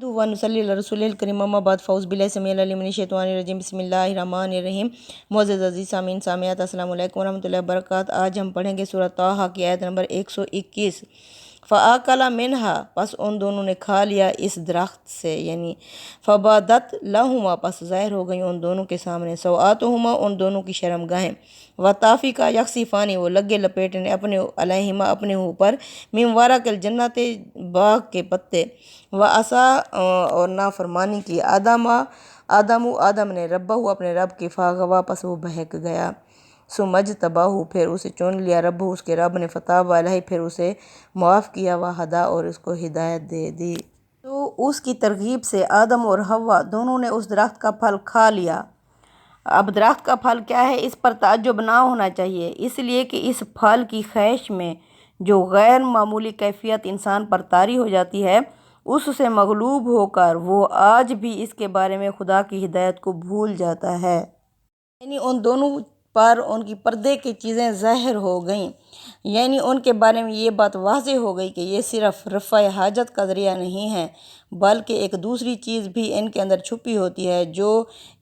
व नसल्ली अला रसूलिल करीम अम्मा बाद फ़ौज़ बिल्लाहि समीउल अलीम मिनश शैतानिर रजीम बिस्मिल्लाहिर्रहमानिर रहीम। मुअज़्ज़ज़ अज़ीज़ सामीन सामियात अस्सलामु अलैकुम वरहमतुल्लाहि वबरकातुहू। आज हम पढ़ेंगे सूरह ताहा की आयत नंबर 121। फ़अकला मिन्हा, पस उन दोनों ने खा लिया इस दरख्त से, यानी फ़बदत लहुमा, पस ज़ाहिर हो गई उन दोनों के सामने, सौआतुहुमा, उन दोनों की शर्मगाहें, व ताफ़िका यक्सिफ़ानी, वो लगे लपेटने अपने अलैहिमा अपने ऊपर, मिन वरक़िल जन्नति, बाग के पत्ते, व असा, और नाफरमानी की, आदम ने रब्बहू, अपने रब की, फ़ाग़वा, पस वो बहक गया, सुमज्तबाहू, फिर उसे चुन लिया, रब्बहू, उसके रब ने, फ़ताब अलैहि, फिर उसे मुआफ़ किया, व हदा, और उसको हिदायत दे दी। तो उसकी तरगीब से आदम और हव्वा दोनों ने उस दरख्त का फल खा लिया। अब दरख्त का फल क्या है, इस पर ताज्जुब ना होना चाहिए, इसलिए कि इस फल की ख्वाहिश में जो गैर मामूली कैफियत इंसान पर तारी हो जाती है, उससे मगलूब होकर वो आज भी इसके बारे में खुदा की हिदायत को भूल जाता है। यानी उन दोनों पर उनकी पर्दे की चीज़ें ज़ाहिर हो गईं, यानी उनके बारे में ये बात वाज़ेह हो गई कि ये सिर्फ़ रफ़ा हाजत का ज़रिया नहीं है, बल्कि एक दूसरी चीज़ भी इनके अंदर छुपी होती है जो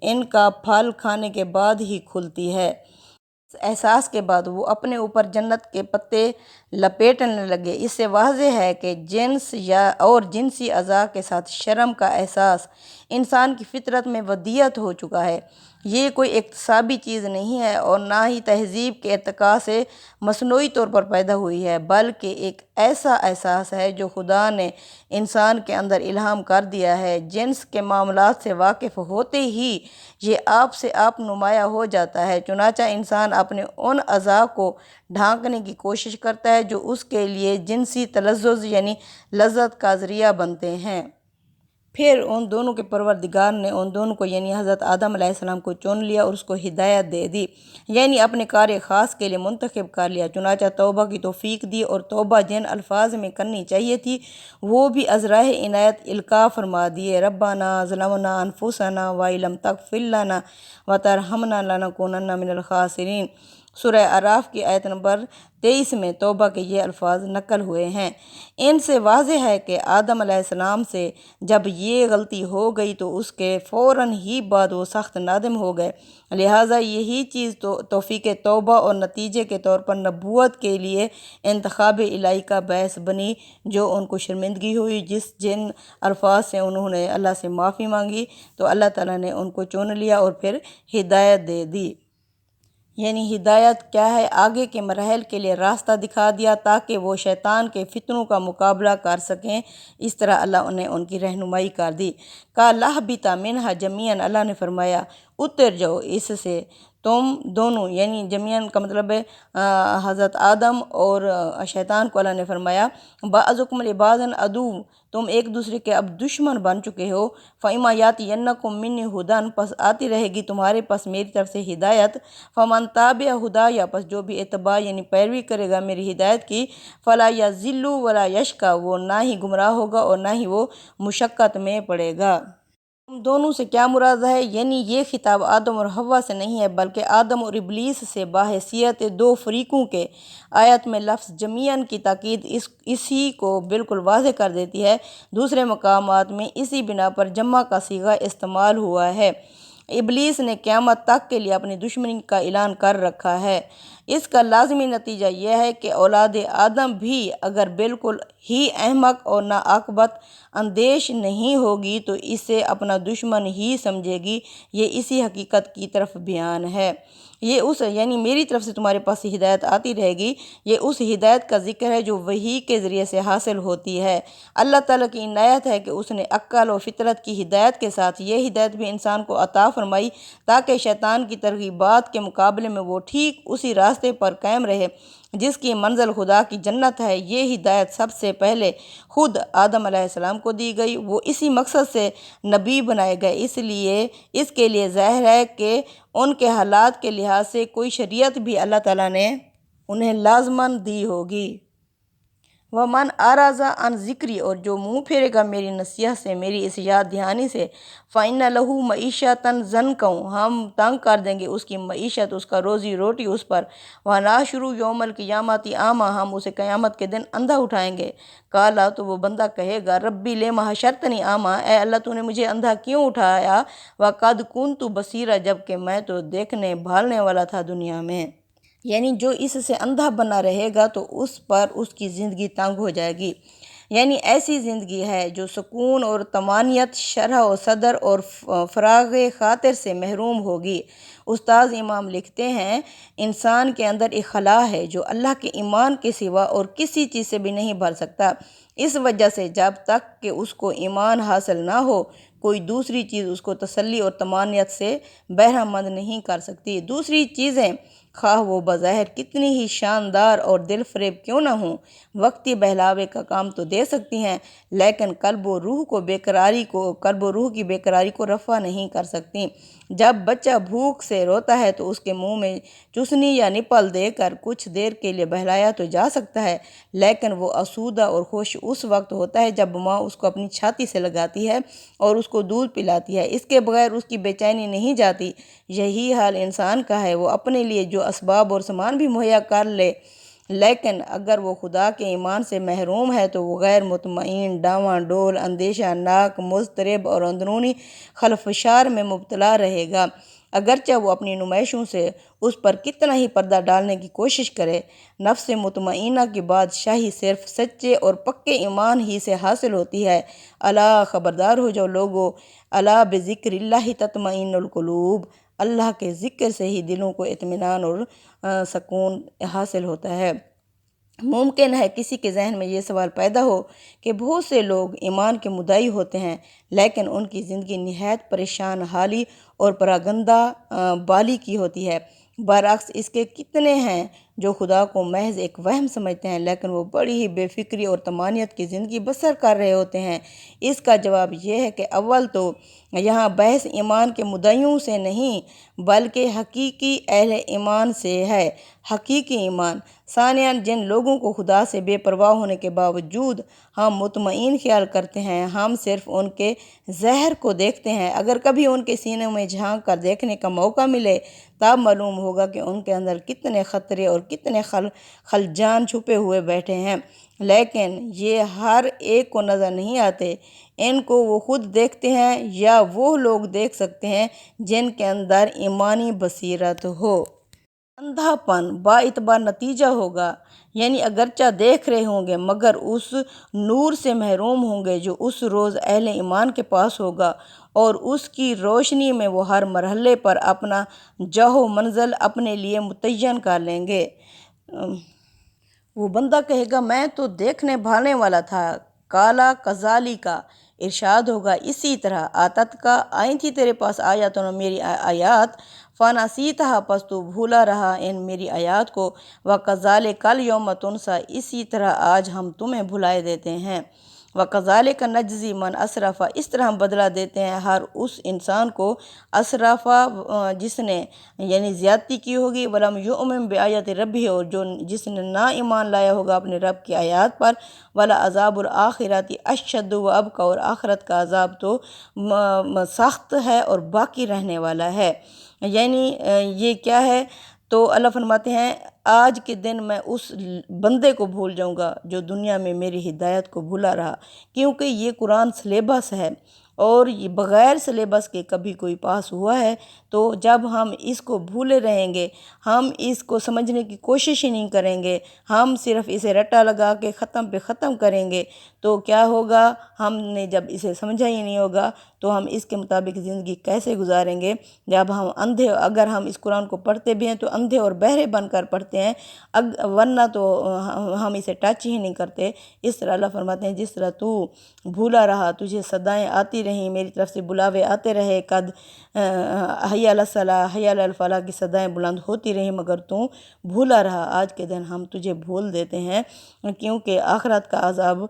इनका फल खाने के बाद ही खुलती है। इस एहसास के बाद वो अपने ऊपर जन्नत के पत्ते लपेटने लगे। इससे वाज़ेह है कि जिन्स या और जिनसी अज़ा के साथ शर्म का एहसास इंसान की फ़ितरत में वदियत हो चुका है। ये कोई इक्तसाबी चीज़ नहीं है और ना ही तहज़ीब के इर्तिका से मसनूई तौर पर पैदा हुई है, बल्कि एक ऐसा एहसास है जो खुदा ने इंसान के अंदर इल्हाम कर दिया है। जिन्स के मामलात से वाकिफ़ होते ही ये आप से आप नुमाया हो जाता है। चुनांचा इंसान अपने उन अज़ा को ढांकने की कोशिश करता है जो उसके लिए जिनसी तलज़्ज़ुज़ यानी लज़्ज़त का ज़रिया बनते हैं। फिर उन दोनों के परवरदिगार ने उन दोनों को, यानी हज़रत आदम अलैहिस्सलाम को चुन लिया और उसको हिदायत दे दी, यानी अपने कार्य ख़ास के लिए मुंतखब कर लिया। चुनांचा तौबा की तौफ़ीक दी और तौबा जिन अल्फाज में करनी चाहिए थी वो भी अज़राए इनायत इल्का फरमा दिए। रब्बाना ज़लमना अनफुसना व इल्लम तग़फ़िर लना व तरहमना लनकुनन्ना मिनल ख़ासिरीन। सूरह अराफ की आयत नंबर 23 में तौबा के ये अल्फाज नकल हुए हैं। इनसे वाज़ेह है कि आदम अलैहिस्सलाम से जब ये गलती हो गई तो उसके फ़ौरन ही बाद वो सख्त नादिम हो गए, लिहाजा यही चीज़ तो तौफ़ीक़ तौबा और नतीजे के तौर पर नबूवत के लिए इंतखाब इलाही का बायस बनी, जो उनको शर्मिंदगी हुई। जिन अल्फाज से उन्होंने अल्लाह से माफ़ी मांगी तो अल्लाह ताला ने उनको चुन लिया और फिर हिदायत दे दी। यानी हिदायत क्या है, आगे के मराहल के लिए रास्ता दिखा दिया ताकि वो शैतान के फितनों का मुकाबला कर सकें। इस तरह अल्लाह ने उनकी रहनुमाई कर दी। काला बिता मिनहा जमीयन, अल्लाह ने फरमाया उतर जाओ इससे तुम दोनों, यानी जमीयन का मतलब है हज़रत आदम और शैतान को अल्लाह ने फरमाया बाज़ुकुम लिबाज़िन अदू, तुम एक दूसरे के अब दुश्मन बन चुके हो। फ़इमा यातियन्नकुम मिन्नी हुदन, पस आती रहेगी तुम्हारे पास मेरी तरफ से हिदायत। फ़मन ताबिअ हुदाया, पस जो भी इत्तबा यानी पैरवी करेगा मेरी हिदायत की, फ़ला यज़िल्लु वला यशका, वो ना ही गुमराह होगा और ना ही वो मुशक्क़त में पड़ेगा। तुम दोनों से क्या मुराद है, यानी ये खिताब आदम और हव्वा से नहीं है बल्कि आदम और इब्लीस से बाहैसियत दो फरीकों के। आयत में लफ्ज़ जमीयन की ताकीद इसी को बिल्कुल वाज़ेह कर देती है। दूसरे मकामात में इसी बिना पर जम्मा का सीगा इस्तेमाल हुआ है। इब्लीस ने क़यामत तक के लिए अपनी दुश्मनी का ऐलान कर रखा है। इसका लाज़मी नतीजा यह है कि औलाद आदम भी अगर बिल्कुल ही अहमक और नाआक़बत अंदेश नहीं होगी तो इसे अपना दुश्मन ही समझेगी। ये इसी हकीकत की तरफ बयान है। ये उस, यानी मेरी तरफ से तुम्हारे पास हिदायत आती रहेगी, ये उस हिदायत का ज़िक्र है जो वही के ज़रिए से हासिल होती है। अल्लाह ताला की इनायत है कि उसने अक्ल और फ़ितरत की हिदायत के साथ ये हिदायत भी इंसान को अता फरमाई ताकि शैतान की तरगीबात के मुकाबले में वो ठीक उसी रास्ते पर कायम रहे जिसकी मंजिल खुदा की जन्नत है। ये हिदायत सबसे पहले खुद आदम अलैहिस्सलाम को दी गई, वो इसी मकसद से नबी बनाए गए, इसलिए इसके लिए ज़ाहिर है कि उनके हालात के लिहाज से कोई शरीयत भी अल्लाह ताला ने उन्हें लाज़मन दी होगी। वमन आराज़ा अन ज़िक्री, और जो मुँह फेरेगा मेरी नसीहत से, मेरी इस याद दहानी से, फ़इन्न लहू मईशतन ज़नक़ा, हम तंग कर देंगे उसकी मईशत, उसका रोज़ी रोटी उस पर। व नाशुरू यौमल क़ियामति आमा, हम उसे क़यामत के दिन अंधा उठाएंगे। काला, तो वो बंदा कहेगा, रब्बी लिमा हशरतनी आमा, ए अल्लाह तूने मुझे अंधा क्यों उठाया। व कद कुन्तु बसीरा, जबकि मैं तो देखने भालने वाला था दुनिया में। यानी जो इससे अंधा बना रहेगा तो उस पर उसकी ज़िंदगी तंग हो जाएगी। यानी ऐसी ज़िंदगी है जो सुकून और तमानियत, शरह और सदर और फ़राग़ ख़ातिर से महरूम होगी। उस्ताद इमाम लिखते हैं, इंसान के अंदर एक खला है जो अल्लाह के ईमान के सिवा और किसी चीज़ से भी नहीं भर सकता। इस वजह से जब तक कि उसको ईमान हासिल ना हो, कोई दूसरी चीज़ उसको तसल्ली और तमानियत से बहरामंद नहीं कर सकती। दूसरी चीज़ें खाह वो बज़ाहिर कितनी ही शानदार और दिल फरेब क्यों ना हों, वक्ती बहलावे का काम तो दे सकती हैं, लेकिन कल्ब व रूह की बेकरारी को रफ़ा नहीं कर सकती। जब बच्चा भूख से रोता है तो उसके मुंह में चुसनी या निपल देकर कुछ देर के लिए बहलाया तो जा सकता है, लेकिन वो आसूदा और खुश उस वक्त होता है जब माँ उसको अपनी छाती से लगाती है और उसको दूध पिलाती है। इसके बगैर उसकी बेचैनी नहीं जाती। यही हाल इंसान का है। वो अपने लिए जो असबाब और सामान भी मुहैया कर ले, लेकिन अगर वो खुदा के ईमान से महरूम है तो वो गैर मुतमईन, डावाडोल, अंदेशा नाक, मुज़तरब और अंदरूनी खलफशार में मुब्तला रहेगा। अगरचे वो अपनी नुमाइशों से उस पर कितना ही पर्दा डालने की कोशिश करे। नफ्स मुतमईना की बादशाही सिर्फ सच्चे और पक्के ईमान ही से हासिल होती है। अला, खबरदार हो जाओ लोगो, अला बिज़िक्रिल्लाहि तत्मइन्नुल कुलूब, अल्लाह के ज़िक्र से ही दिलों को इत्मीनान और सुकून हासिल होता है। मुमकिन है किसी के जहन में ये सवाल पैदा हो कि बहुत से लोग ईमान के मुद्दाई होते हैं, लेकिन उनकी ज़िंदगी निहायत परेशान हाली और परागंदा बाली की होती है। बरअक्स इसके कितने हैं जो खुदा को महज एक वहम समझते हैं, लेकिन वो बड़ी ही बेफिक्री और तमानियत की ज़िंदगी बसर कर रहे होते हैं। इसका जवाब यह है कि अव्वल तो यहाँ बहस ईमान के मुद्दइयों से नहीं, बल्कि हकीकी अहले ईमान से है। हकीकी ईमान। सानियन, जिन लोगों को खुदा से बेपरवाह होने के बावजूद हम मुतमईन ख्याल करते हैं, हम सिर्फ उनके ज़हर को देखते हैं। अगर कभी उनके सीनों में झांक कर देखने का मौका मिले, तब मालूम होगा कि उनके अंदर कितने ख़तरे और कितने खलजान छुपे हुए बैठे हैं, लेकिन ये हर एक को नज़र नहीं आते। इनको वो खुद देखते हैं या वो लोग देख सकते हैं जिनके अंदर ईमानी बसीरत हो। अंधापन बाइतबार नतीजा होगा। यानी अगरचा देख रहे होंगे मगर उस नूर से महरूम होंगे जो उस रोज़ अहले ईमान के पास होगा, और उसकी रोशनी में वो हर मरहले पर अपना जाहो मंज़ल अपने लिए मुतय्यन कर लेंगे। वो बंदा कहेगा, मैं तो देखने भालने वाला था। काला कज़ाली का इरशाद होगा, इसी तरह आतत का आई थी तेरे पास आयत, तो मेरी आयात, फ़नासीतहा, पस तो भूला रहा इन मेरी आयात को। व कज़ाले कल यौम तुनसा, इसी तरह आज हम तुम्हें भुलाए देते हैं। व कज़ाले का नज्ज़ी मन असरफ़ा, इस तरह हम बदला देते हैं हर उस इंसान को असरफ़ा जिसने यानी ज़्यादती की होगी, वलम युमिन बिआयत रब्बी, और जो जिसने ना ईमान लाया होगा अपने रब की आयात पर। वला अज़ाबुल आखिरती अशद्दु व अबका, और आखिरत का अज़ाब तो सख्त है और बाकी रहने वाला है। यानी ये क्या है, तो अल्लाह फरमाते हैं, आज के दिन मैं उस बंदे को भूल जाऊंगा जो दुनिया में मेरी हिदायत को भूला रहा, क्योंकि ये कुरान सिलेबस है और ये बग़ैर सिलेबस के कभी कोई पास हुआ है। तो जब हम इसको भूले रहेंगे, हम इसको समझने की कोशिश ही नहीं करेंगे, हम सिर्फ इसे रट्टा लगा के ख़त्म पे ख़त्म करेंगे, तो क्या होगा, हमने जब इसे समझा ही नहीं होगा तो हम इसके मुताबिक ज़िंदगी कैसे गुजारेंगे। जब हम अंधे, अगर हम इस कुरान को पढ़ते भी हैं तो अंधे और बहरे बनकर पढ़ते हैं, वरना तो हम इसे टच ही नहीं करते। इस तरह अल्लाह फरमाते हैं, जिस तरह तू भूला रहा, तुझे सदाएं आती रहीं, मेरी तरफ से बुलावे आते रहे, कद हय्या अला सलाह हय्या अल फलाह की सदाएं बुलंद होती रहीं, मगर तू भूला रहा। आज के दिन हम तुझे भूल देते हैं, क्योंकि आखिरत का अज़ाब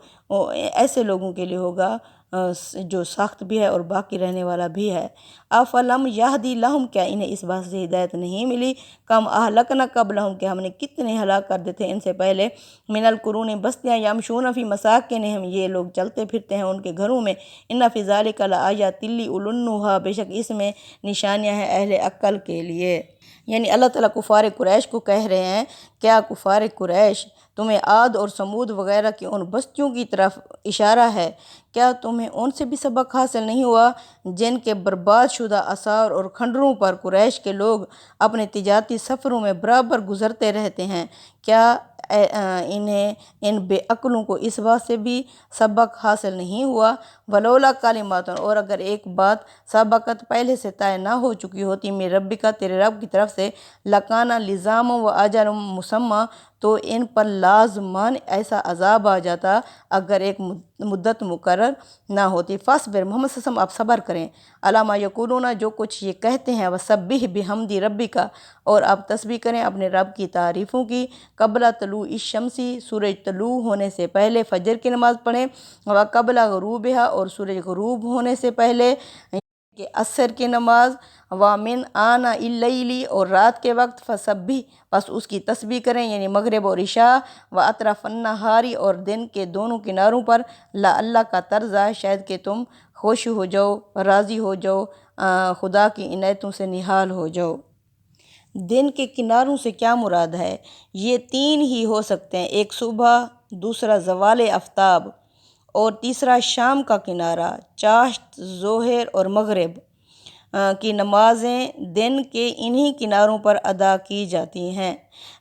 ऐसे लोगों के लिए होगा جو سخت بھی ہے اور باقی رہنے والا بھی ہے۔ افلم یہدی لہم، کیا انہیں اس بات سے ہدایت نہیں ملی؟ کم اہلکنا قبلہم، کہ ہم نے کتنے ہلاک کر دیتے ہیں ان سے پہلے، من القرون، بستیاں، یمشون فی مساکنہم، یہ لوگ چلتے پھرتے ہیں ان کے گھروں میں، ان فی ذالک لآیات لاولی النہی، بے شک اس میں نشانیاں ہیں اہل عقل کے لیے۔ یعنی اللہ تعالیٰ کفار قریش کو کہہ رہے ہیں، کیا کفار قریش تمہیں عاد اور سمود وغیرہ کی ان بستیوں کی طرف اشارہ ہے؟ کیا تمہیں ان سے بھی سبق حاصل نہیں ہوا جن کے برباد شدہ آثار اور کھنڈروں پر قریش کے لوگ اپنے تجارتی سفروں میں برابر گزرتے رہتے ہیں؟ کیا انہیں ان بے عقلوں کو اس بات سے بھی سبق حاصل نہیں ہوا؟ ولولا کلمات، اور اگر ایک بات سبقت پہلے سے طے نہ ہو چکی ہوتی، میں ربی کا، تیرے رب کی طرف سے، لکانا لزام و اجل مسمى، تو ان پر لازمان ایسا عذاب آ جاتا اگر ایک مدت مقرر نہ ہوتی۔ فاصبر، محمد صلی اللہ علیہ وسلم آپ صبر کریں، علی ما یقولون، جو کچھ یہ کہتے ہیں، وسبح بحمد ربک، اور آپ تسبیح کریں اپنے رب کی تعریفوں کی، قبل طلوع الشمس، سورج طلوع ہونے سے پہلے فجر کی نماز پڑھیں، وقبل غروبها، اور سورج غروب ہونے سے پہلے کہ عصر کی نماز، وامن آنا اللیل، اور رات کے وقت، فسبح، بس اس کی تسبیح کریں، یعنی مغرب اور عشاء، واطراف النہار، اور دن کے دونوں کناروں پر، اللہ کا طرزہ، شاید کہ تم خوش ہو جاؤ، راضی ہو جاؤ، خدا کی عنایتوں سے نہال ہو جاؤ۔ دن کے کناروں سے کیا مراد ہے؟ یہ تین ہی ہو سکتے ہیں، ایک صبح، دوسرا زوال آفتاب، اور تیسرا شام کا کنارہ۔ چاشت، ظہر اور مغرب کی نمازیں دن کے انہی کناروں پر ادا کی جاتی ہیں۔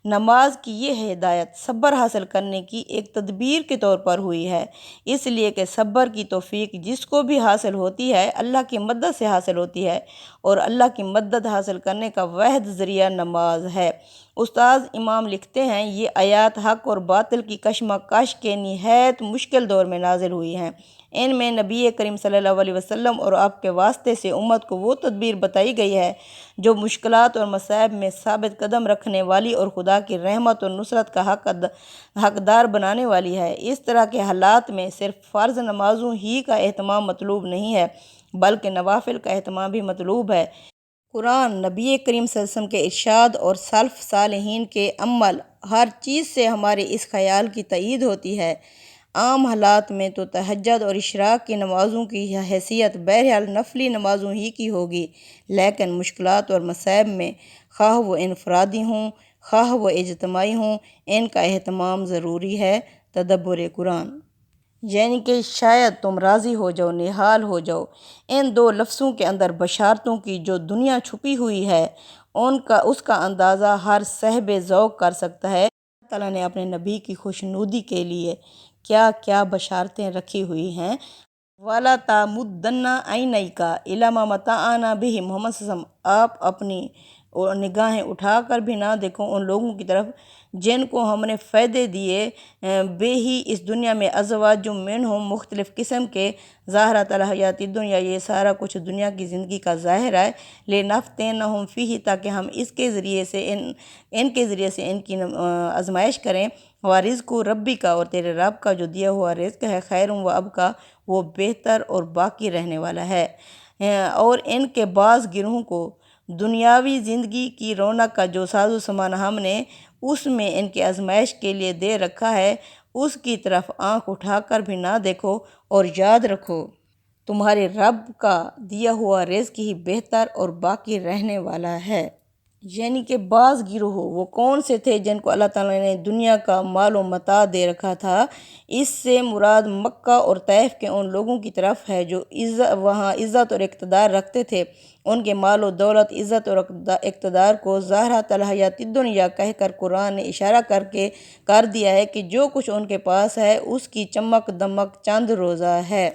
نماز کی یہ ہدایت صبر حاصل کرنے کی ایک تدبیر کے طور پر ہوئی ہے، اس لیے کہ صبر کی توفیق جس کو بھی حاصل ہوتی ہے اللہ کی مدد سے حاصل ہوتی ہے، اور اللہ کی مدد حاصل کرنے کا واحد ذریعہ نماز ہے۔ استاذ امام لکھتے ہیں، یہ آیات حق اور باطل کی کشمکش کے نہایت مشکل دور میں نازل ہوئی ہیں۔ ان میں نبی کریم صلی اللہ علیہ وسلم اور آپ کے واسطے سے امت کو وہ تدبیر بتائی گئی ہے جو مشکلات اور مصائب میں ثابت قدم رکھنے والی اور خدا کی رحمت اور نصرت کا حقدار بنانے والی ہے۔ اس طرح کے حالات میں صرف فرض نمازوں ہی کا اہتمام مطلوب نہیں ہے بلکہ نوافل کا اہتمام بھی مطلوب ہے۔ قرآن، نبی کریم صلی اللہ علیہ وسلم کے ارشاد اور سلف صالحین کے عمل، ہر چیز سے ہمارے اس خیال کی تائید ہوتی ہے۔ عام حالات میں تو تہجد اور اشراق کی نمازوں کی حیثیت بہرحال نفلی نمازوں ہی کی ہوگی، لیکن مشکلات اور مصائب میں، خواہ وہ انفرادی ہوں خواہ وہ اجتماعی ہوں، ان کا اہتمام ضروری ہے۔ تدبر قرآن، یعنی کہ شاید تم راضی ہو جاؤ، نہال ہو جاؤ، ان دو لفظوں کے اندر بشارتوں کی جو دنیا چھپی ہوئی ہے اس کا اندازہ ہر صاحب ذوق کر سکتا ہے۔ اللہ تعالیٰ نے اپنے نبی کی خوشنودی کے لیے کیا کیا بشارتیں رکھی ہوئی ہیں۔ وَلَا تَمُدَّنَّ عَيْنَيْكَ إِلَىٰ مَا مَتَّعْنَا بِهِ، محمد صلی اللہ علیہ وسلم آپ اپنی نگاہیں اٹھا کر بھی نہ دیکھو ان لوگوں کی طرف جن کو ہم نے فائدے دیے بے ہی اس دنیا میں، ازواج منہم، مختلف قسم کے، ظاہرۃ الحیات الدنیا، یہ سارا کچھ دنیا کی زندگی کا ظاہر ہے، لنفتنہم فیہ، تاکہ ہم اس کے ذریعے سے ان کے ذریعے سے ان کی آزمائش کریں، ورزق ربی کا، اور تیرے رب کا جو دیا ہوا رزق ہے، خیر و ابقا، وہ بہتر اور باقی رہنے والا ہے۔ اور ان کے بعض گروہوں کو دنیاوی زندگی کی رونق کا جو ساز و سامان ہم نے اس میں ان کی آزمائش کے لیے دے رکھا ہے، اس کی طرف آنکھ اٹھا کر بھی نہ دیکھو، اور یاد رکھو تمہارے رب کا دیا ہوا رزق ہی بہتر اور باقی رہنے والا ہے۔ یعنی کہ بعض گروہ وہ کون سے تھے جن کو اللہ تعالیٰ نے دنیا کا مال و متاع دے رکھا تھا؟ اس سے مراد مکہ اور طائف کے ان لوگوں کی طرف ہے جو وہاں عزت اور اقتدار رکھتے تھے۔ ان کے مال و دولت، عزت اور اقتدار کو ظاہرۃ الحیات الدنیا کہہ کر قرآن نے اشارہ کر دیا ہے کہ جو کچھ ان کے پاس ہے اس کی چمک دمک چند روزہ ہے۔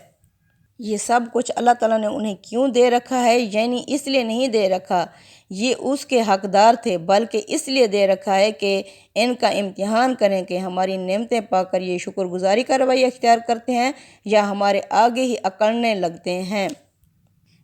یہ سب کچھ اللہ تعالیٰ نے انہیں کیوں دے رکھا ہے؟ یعنی اس لیے نہیں دے رکھا یہ اس کے حقدار تھے، بلکہ اس لیے دے رکھا ہے کہ ان کا امتحان کریں کہ ہماری نعمتیں پا کر یہ شکر گزاری کا رویہ اختیار کرتے ہیں یا ہمارے آگے ہی اکڑنے لگتے ہیں۔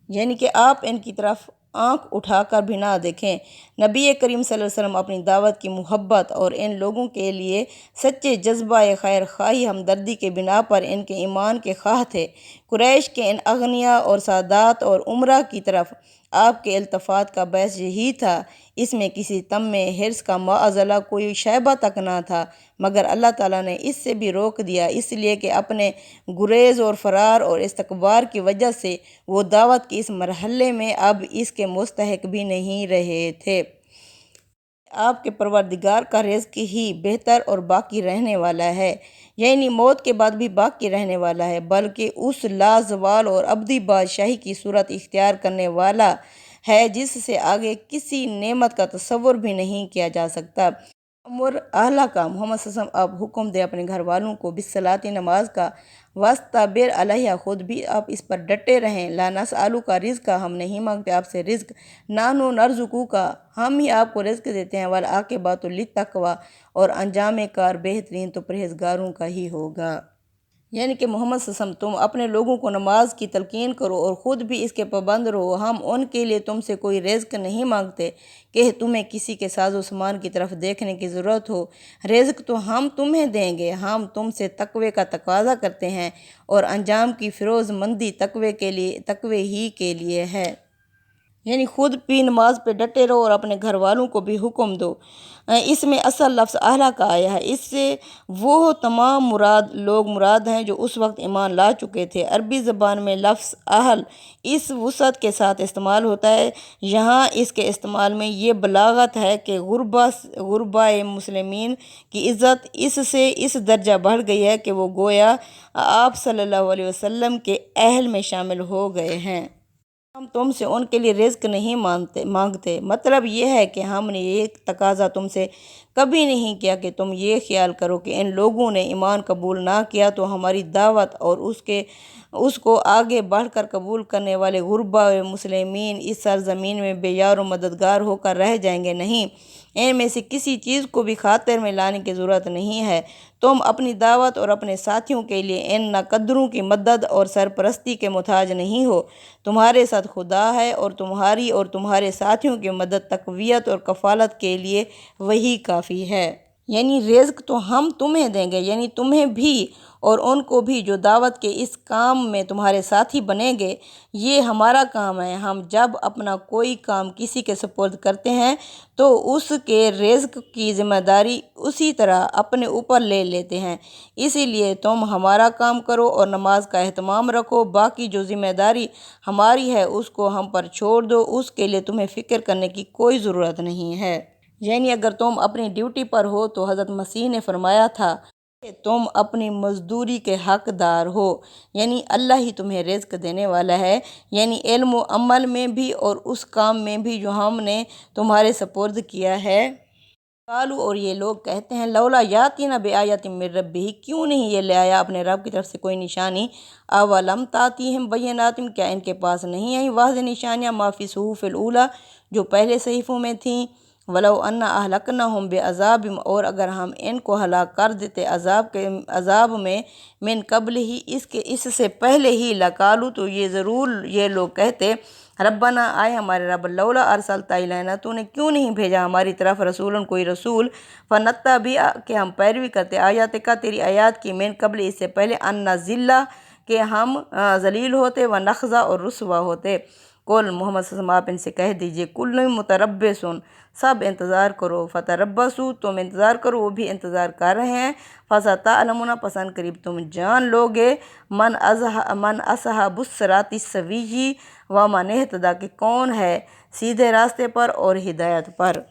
یعنی کہ آپ ان کی طرف आंख उठाकर भी ना देखें। नबी करीम सल्लल्लाहु अलैहि वसल्लम अपनी दावत की मोहब्बत और इन लोगों के लिए सच्चे जज्बा खैर खाही हमदर्दी के बिना पर इनके ईमान के खाह थे। कुरैश के इन अगनिया और सादात और उमरा की तरफ आपके इल्तफ़ात का बहस यही था। इसमें किसी तम में हिर्स का माअज़ल्ला कोई शैबा तक ना था, मगर अल्लाह ताला ने इससे भी रोक दिया, इसलिए कि अपने गुरेज़ और फ़रार और इस्तकबार की वजह से वो दावत के इस मरहले में अब इसके मुस्तहिक भी नहीं रहे थे। आपके परवरदिगार का रिज़्क़ ही बेहतर और बाकी रहने वाला है, यानी मौत के बाद भी बाकी रहने वाला है, बल्कि उस लाज़वाल और अबदी बादशाही की सूरत इख्तियार करने वाला है जिससे आगे किसी नेमत का तसव्वुर भी नहीं किया जा सकता। उमर आला का मोहम्मद सल्लल्लाहु अलैहि वसल्लम आप हुक्म दे अपने घर वालों को बिस्सलाती नमाज का वस्ताबिर अलैहा, खुद भी आप इस पर डटे रहें। ला नसअलु का रिज़्क़ का, हम नहीं मांगते आपसे रिज़्क़, नानु नरज़ुकु का, हम ही आपको रिज़्क़ देते हैं। वल आक़िबतु लित्तक़वा, और अंजाम कार बेहतरीन तो परहेज़गारों का ही होगा। यानी कि मोहम्मद सल्लल्लाहु अलैहि वसल्लम तुम अपने लोगों को नमाज की तलकीन करो और ख़ुद भी इसके पाबंद रहो। हम उनके लिए तुमसे कोई रिज़्क़ नहीं मांगते कि तुम्हें किसी के साजो सामान की तरफ देखने की ज़रूरत हो। रिज़्क़ तो हम तुम्हें देंगे, हम तुमसे तक़वे का तकाज़ा करते हैं और अंजाम की फ़िरोज़मंदी तक़वे ही के लिए है। यानी ख़ुद भी नमाज पे डटे रहो और अपने घर वालों को भी हुक्म दो। इसमें असल लफ्ज़ अहला का आया है, इससे वो तमाम लोग मुराद हैं जो उस वक्त ईमान ला चुके थे। अरबी ज़बान में लफ्ज़ अहल इस वुसअत के साथ इस्तेमाल होता है। यहाँ इसके इस्तेमाल में ये बलागत है कि गुरबाए मुस्लिमीन की इज़्ज़त इससे इस दर्जा बढ़ गई है कि वो गोया आप सल्लल्लाहु अलैहि वसल्लम के अहल में शामिल हो गए हैं। हम तुमसे उनके लिए रिज़्क़ नहीं मांगते, मतलब ये है कि हमने ये तकाज़ा तुमसे कभी नहीं किया कि तुम ये ख्याल करो कि इन लोगों ने ईमान कबूल ना किया तो हमारी दावत और उसको आगे बढ़कर कबूल करने वाले गुरबा मुस्लिमीन इस सरज़मीन में बेयार व मददगार होकर रह जाएंगे। नहीं, इनमें से किसी चीज़ को भी खातिर में लाने की ज़रूरत नहीं है। तुम अपनी दावत और अपने साथियों के लिए इन नाकदरों की मदद और सरपरस्ती के मुताज नहीं हो। तुम्हारे साथ खुदा है और तुम्हारे साथियों की मदद, तक़वियत और कफ़ालत के लिए वही काफ़ी है। यानी रिज़्क़ तो हम तुम्हें देंगे, यानी तुम्हें भी और उनको भी जो दावत के इस काम में तुम्हारे साथी बनेंगे। ये हमारा काम है, हम जब अपना कोई काम किसी के सुपुर्द करते हैं तो उसके रिज़्क़ की ज़िम्मेदारी उसी तरह अपने ऊपर ले लेते हैं। इसीलिए तुम हमारा काम करो और नमाज का एहतमाम रखो, बाकी जो ज़िम्मेदारी हमारी है उसको हम पर छोड़ दो, उसके लिए तुम्हें फ़िक्र करने की कोई ज़रूरत नहीं है। यानी अगर तुम अपनी ड्यूटी पर हो तो हज़रत मसीह ने फरमाया था कि तुम अपनी मज़दूरी के हक़दार हो, यानी अल्लाह ही तुम्हें रिज़्क़ देने वाला है, यानी इल्म व अमल में भी और उस काम में भी जो हमने तुम्हारे सपुर्द किया है। कालू, और ये लोग कहते हैं, लौला यातीना बिआयातिन मिर रब्बिही, क्यों नहीं ये ले आया अपने रब की तरफ से कोई निशानी। अवलम तातीहिम बय्यिनातिन, क्या इनके पास नहीं आई वाज़ेह निशानियाँ, माफ़ी सुहुफ़िल ऊला, जो पहले सहीफ़ों में थीं। वलौ अन्ना अहलकनाहुम बेअज़ाब, और अगर हम इनको हलाक कर देते अज़ाब में मिन कब्ल ही, इससे पहले ही, लकालू, तो ये ज़रूर ये लोग कहते, रब्बना, आए हमारे रब, लौला अरसलता इलैना, तूने क्यों नहीं भेजा हमारी तरफ रसूलन, कोई रसूल, फनत्तबिअ, के हम पैरवी करते, आयात का, तेरी आयात की, मिन कब्ल, इससे पहले, अन्ना ज़िल्ला, के हम जलील होते, व नख़ज़ा, और रुसवा होते। कुल, मोहम्मद सल्लल्लाहु अलैहि वसल्लम आप इनसे कह दीजिए, कुल्लुन मुतरब्बिसुन, सब इंतज़ार करो, फ़तरब्बसू, तुम इंतज़ार करो, वो भी इंतज़ार कर रहे हैं। फ़सतअलमुना, पसंद करीब तुम जान लोगे, मन असहाबुस सिराति सव्वी व मन इहतदा, कि कौन है सीधे रास्ते पर और हिदायत पर।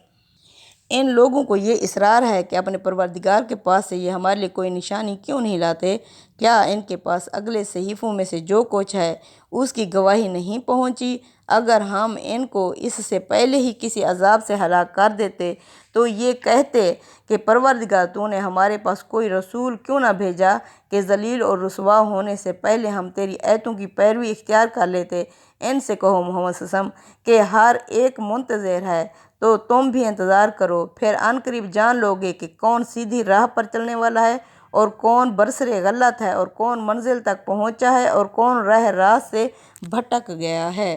इन लोगों को ये इसरार है कि अपने परवरदिगार के पास से ये हमारे लिए कोई निशानी क्यों नहीं लाते। क्या इनके पास अगले सहीफ़ों में से जो कुछ है उसकी गवाही नहीं पहुंची। अगर हम इनको इससे पहले ही किसी अजाब से हलाक कर देते तो ये कहते कि परवरदिगार, तूने हमारे पास कोई रसूल क्यों ना भेजा कि जलील और रुसवा होने से पहले हम तेरी आयतों की पैरवी इख्तियार कर लेते। इनसे कहो मोहम्मद सल्लल्लाहु अलैहि वसल्लम कि हर एक मुंतज़िर है, तो तुम भी इंतज़ार करो, फिर अनकरीब जान लोगे कि कौन सीधी राह पर चलने वाला है और कौन बरसरे गलत है, और कौन मंजिल तक पहुंचा है और कौन राह से भटक गया है।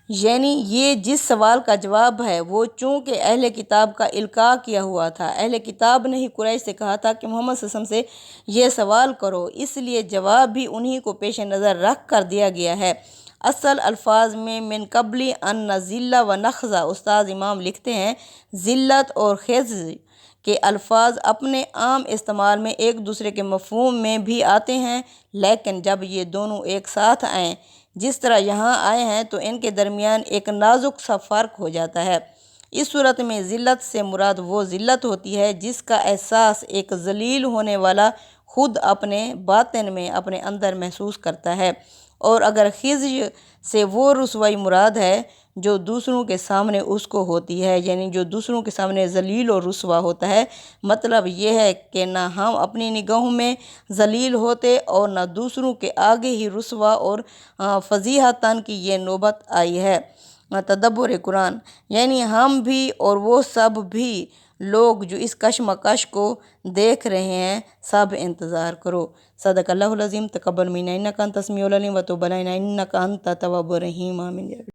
یعنی یہ جس سوال کا جواب ہے وہ چونکہ اہل کتاب کا القاء کیا ہوا تھا، اہل کتاب نے ہی قریش سے کہا تھا کہ محمد صلی اللہ علیہ وسلم سے یہ سوال کرو، اس لیے جواب بھی انہی کو پیش نظر رکھ کر دیا گیا ہے۔ اصل الفاظ میں من قبل ان نذل و نخزا، استاذ امام لکھتے ہیں ذلت اور خزي کے الفاظ اپنے عام استعمال میں ایک دوسرے کے مفہوم میں بھی آتے ہیں، لیکن جب یہ دونوں ایک ساتھ آئیں جس طرح یہاں آئے ہیں تو ان کے درمیان ایک نازک سا فرق ہو جاتا ہے۔ اس صورت میں ذلت سے مراد وہ ذلت ہوتی ہے جس کا احساس ایک ذلیل ہونے والا خود اپنے باطن میں اپنے اندر محسوس کرتا ہے، اور اگر خزي سے وہ رسوائی مراد ہے جو دوسروں کے سامنے اس کو ہوتی ہے، یعنی جو دوسروں کے سامنے ذلیل اور رسوا ہوتا ہے۔ مطلب یہ ہے کہ نہ ہم اپنی نگاہوں میں ذلیل ہوتے اور نہ دوسروں کے آگے ہی رسوا اور فضیحتاً کی یہ نوبت آئی ہے۔ تدبر قرآن، یعنی ہم بھی اور وہ سب بھی لوگ جو اس کشمکش کو دیکھ رہے ہیں، سب انتظار کرو۔ صدق اللہ العظیم۔ تقبل منا انک انت السمیع العلیم وتب علینا انک انت التواب الرحیم۔ آمین۔